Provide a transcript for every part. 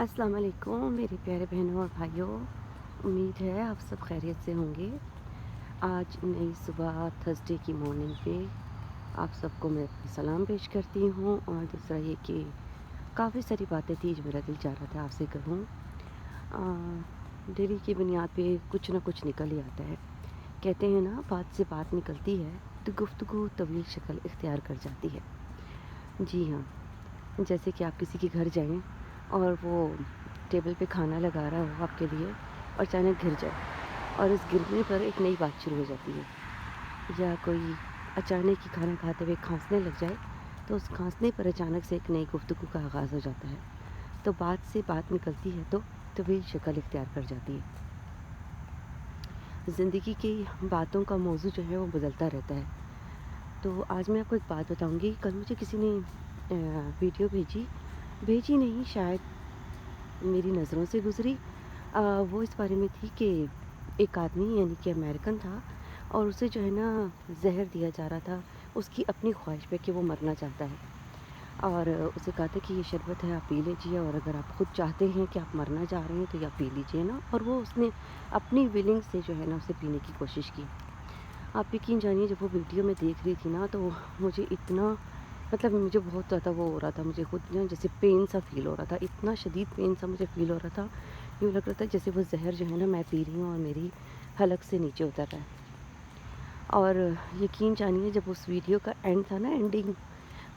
अस्सलाम वालेकुम मेरे प्यारे बहनों और भाइयों। उम्मीद है आप सब खैरियत से होंगे। आज नई सुबह थर्सडे की मॉर्निंग पे आप सबको मैं अपनी सलाम पेश करती हूँ। और दूसरा ये कि काफ़ी सारी बातें थी जो मेरा दिल चाह रहा था आपसे कहूँ। डेली की बुनियाद पे कुछ ना कुछ निकल ही आता है। कहते हैं ना, बात से बात निकलती है तो गुफ्तगू तवील शक्ल इख्तियार कर जाती है। जी हाँ, जैसे कि आप किसी के घर जाएं और वो टेबल पे खाना लगा रहा हो आपके लिए और अचानक गिर जाए, और इस गिरने पर एक नई बात शुरू हो जाती है। या कोई अचानक ही खाना खाते हुए खांसने लग जाए तो उस खांसने पर अचानक से एक नई गुफ्तगू का आगाज़ हो जाता है। तो बात से बात निकलती है तो तवील शक्ल इख्तियार कर जाती है। ज़िंदगी की बातों का मौजू जो है वो बदलता रहता है। तो आज मैं आपको एक बात बताऊंगी। कल मुझे किसी ने वीडियो भेजी नहीं, शायद मेरी नज़रों से गुज़री। वो इस बारे में थी कि एक आदमी यानी कि अमेरिकन था और उसे जो है ना जहर दिया जा रहा था उसकी अपनी ख्वाहिश पे कि वो मरना चाहता है। और उसे कहा था कि ये शरबत है, आप पी लीजिए, और अगर आप खुद चाहते हैं कि आप मरना चाह रहे हैं तो आप पी लीजिए ना। और वो उसने अपनी विलिंग से जो है ना उसे पीने की कोशिश की। आप यकीन जानिए, जब वो वीडियो में देख रही थी ना तो मुझे इतना, मतलब मुझे बहुत ज़्यादा वो हो रहा था, मुझे खुद ना जैसे पेन सा फ़ील हो रहा था, इतना शदीद पेन सा मुझे फ़ील हो रहा था। यूँ लग रहा था जैसे वो ज़हर जो है ना मैं पी रही हूँ और मेरी हलक से नीचे उतर रहा है। और यकीन जानिए, जब उस वीडियो का एंड था ना, एंडिंग,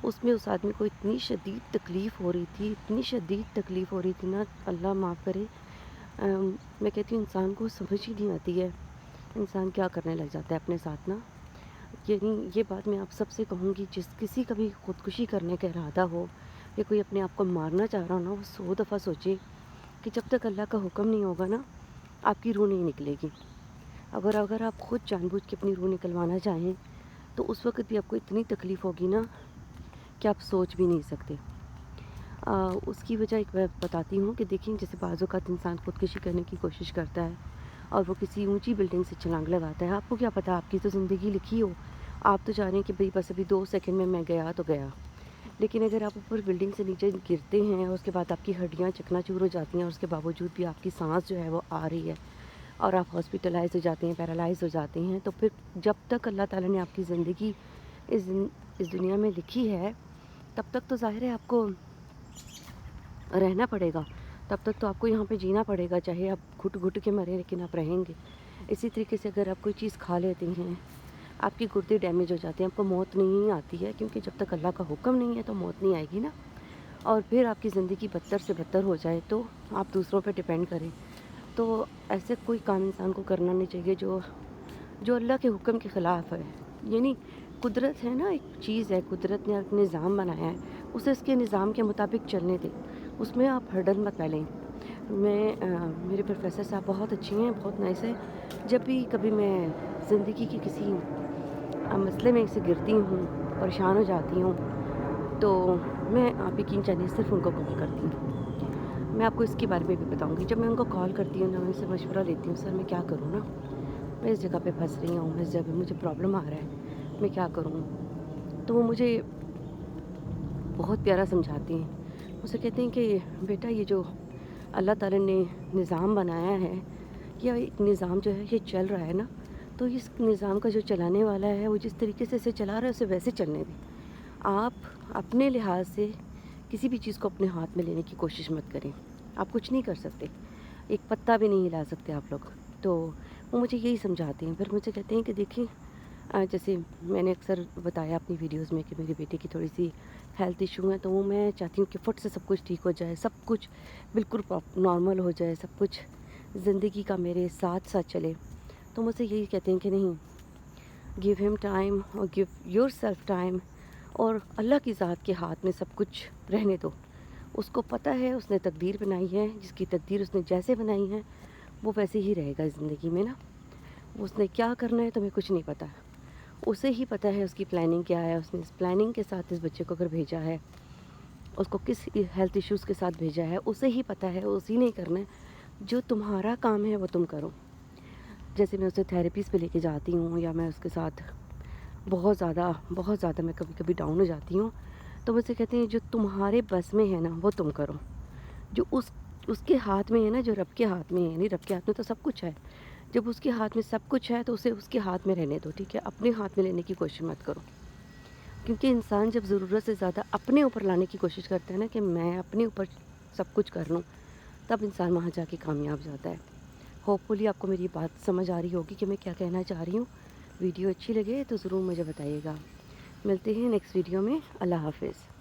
उसमें उस आदमी को इतनी शदीद तकलीफ़ हो रही थी, इतनी शदीद तकलीफ़ हो रही थी ना, अल्लाह माफ़ करे। मैं कहती हूँ इंसान को समझ ही नहीं आती है, इंसान क्या करने लग जाता है अपने साथ ना। यानी ये बात मैं आप सबसे कहूँगी, जिस किसी का भी ख़ुदकुशी करने का इरादा हो या कोई अपने आप को मारना चाह रहा हो ना, वो 100 दफ़ा सोचे कि जब तक अल्लाह का हुक्म नहीं होगा ना, आपकी रूह नहीं निकलेगी। अगर अगर आप खुद जानबूझ के अपनी रूह निकलवाना चाहें तो उस वक़्त भी आपको इतनी तकलीफ़ होगी ना कि आप सोच भी नहीं सकते। उसकी वजह एक मैं बताती हूँ कि देखिए, जैसे बाज़ औक़ात इंसान ख़ुदकुशी करने की कोशिश करता है और वो किसी ऊंची बिल्डिंग से छलांग लगाता है। आपको क्या पता, आपकी तो ज़िंदगी लिखी हो, आप तो जानें कि भाई बस अभी 2 सेकंड में मैं गया तो गया। लेकिन अगर आप ऊपर बिल्डिंग से नीचे गिरते हैं और उसके बाद आपकी हड्डियाँ चकनाचूर हो जाती हैं और उसके बावजूद भी आपकी सांस जो है वो आ रही है और आप हॉस्पिटलाइज हो जाते हैं, पैरालाइज हो जाते हैं, तो फिर जब तक अल्लाह ताला ने आपकी ज़िंदगी इस दुनिया में लिखी है, तब तक तो ज़ाहिर है आपको रहना पड़ेगा। तब तक तो आपको यहाँ पे जीना पड़ेगा, चाहे आप घुट-घुट के मरें लेकिन आप रहेंगे। इसी तरीके से अगर आप कोई चीज़ खा लेते हैं, आपके गुर्दे डैमेज हो जाते हैं, आपको मौत नहीं आती है, क्योंकि जब तक अल्लाह का हुक्म नहीं है तो मौत नहीं आएगी ना। और फिर आपकी ज़िंदगी बदतर से बदतर हो जाए तो आप दूसरों पे डिपेंड करें। तो ऐसे कोई काम इंसान को करना नहीं चाहिए जो जो अल्लाह के हुक्म के ख़िलाफ़ है। यानी कुदरत है ना, एक चीज़ है, कुदरत ने एक निज़ाम बनाया है, उसे इसके निज़ाम के मुताबिक चलने दें, उसमें आप हर्डल मत डालें। मेरे प्रोफ़ेसर साहब बहुत अच्छी हैं, बहुत नाइस है। जब भी कभी मैं ज़िंदगी के किसी मसले में से गिरती हूँ, परेशान हो जाती हूँ, तो मैं, आप यकीन जानिए, सिर्फ़ उनको कॉल करती हूँ। मैं आपको इसके बारे में भी बताऊँगी। जब मैं उनको कॉल करती हूँ ना, मैं उनसे मशवरा लेती हूँ, सर मैं क्या करूँ ना? मैं इस जगह पे फँस रही हूँ, इस जगह मुझे प्रॉब्लम आ रहा है, मैं क्या करूँ? तो वो मुझे बहुत प्यारा समझाती हैं। मुझसे कहते हैं कि बेटा, ये जो अल्लाह ताला ने निज़ाम बनाया है, या एक निज़ाम जो है ये चल रहा है ना, तो इस निज़ाम का जो चलाने वाला है वो जिस तरीके से इसे चला रहा है उसे वैसे चलने दें। आप अपने लिहाज से किसी भी चीज़ को अपने हाथ में लेने की कोशिश मत करें। आप कुछ नहीं कर सकते, एक पत्ता भी नहीं हिला सकते आप लोग। तो वो मुझे यही समझाते हैं। फिर मुझे कहते हैं कि देखिए, जैसे मैंने अक्सर बताया अपनी वीडियोज़ में कि मेरी बेटी की थोड़ी-सी हेल्थ इश्यू है, तो वो मैं चाहती हूँ कि फट से सब कुछ ठीक हो जाए, सब कुछ बिल्कुल नॉर्मल हो जाए, सब कुछ ज़िंदगी का मेरे साथ-साथ चले। तो मुझसे यही कहते हैं कि नहीं, गिव हिम टाइम और गिव योरसेल्फ टाइम, और अल्लाह की ज़ात के हाथ में सब कुछ रहने दो। उसको पता है, उसने तकदीर बनाई है, जिसकी तकदीर उसने जैसे बनाई है, वो वैसे ही रहेगा ज़िंदगी में ना। उसने क्या करना है तुम्हें कुछ नहीं पता। उसे ही पता है उसकी प्लानिंग क्या है, उसने इस प्लानिंग के साथ इस बच्चे को अगर भेजा है, उसको किस हेल्थ इश्यूज़ के साथ भेजा है, उसे ही पता है, उसी ने ही करना है। जो तुम्हारा काम है वो तुम करो। जैसे मैं उसे थेरेपीज़ पे लेके जाती हूँ, या मैं उसके साथ बहुत ज़्यादा मैं कभी-कभी डाउन हो जाती हूँ, तो मुझसे कहते हैं जो तुम्हारे बस में है ना वो तुम करो। जो اس کے ہاتھ میں ہے نا، جو رب کے ہاتھ میں ہے، یعنی رب کے ہاتھ میں تو سب کچھ ہے۔ جب اس کے ہاتھ میں سب کچھ ہے تو اسے اس کے ہاتھ میں رہنے دو، ٹھیک ہے؟ اپنے ہاتھ میں لینے کی کوشش مت کرو، کیونکہ انسان جب ضرورت سے زیادہ اپنے اوپر لانے کی کوشش کرتا ہے نا کہ میں اپنے اوپر سب کچھ کر لوں، تب انسان وہاں جا کے کامیاب جاتا ہے۔ ہوپ فلی آپ کو میری بات سمجھ آ رہی ہوگی کہ میں کیا کہنا چاہ رہی ہوں۔ ویڈیو اچھی لگے تو ضرور مجھے بتائیے گا۔ ملتے ہیں نیکسٹ ویڈیو میں۔ اللہ حافظ۔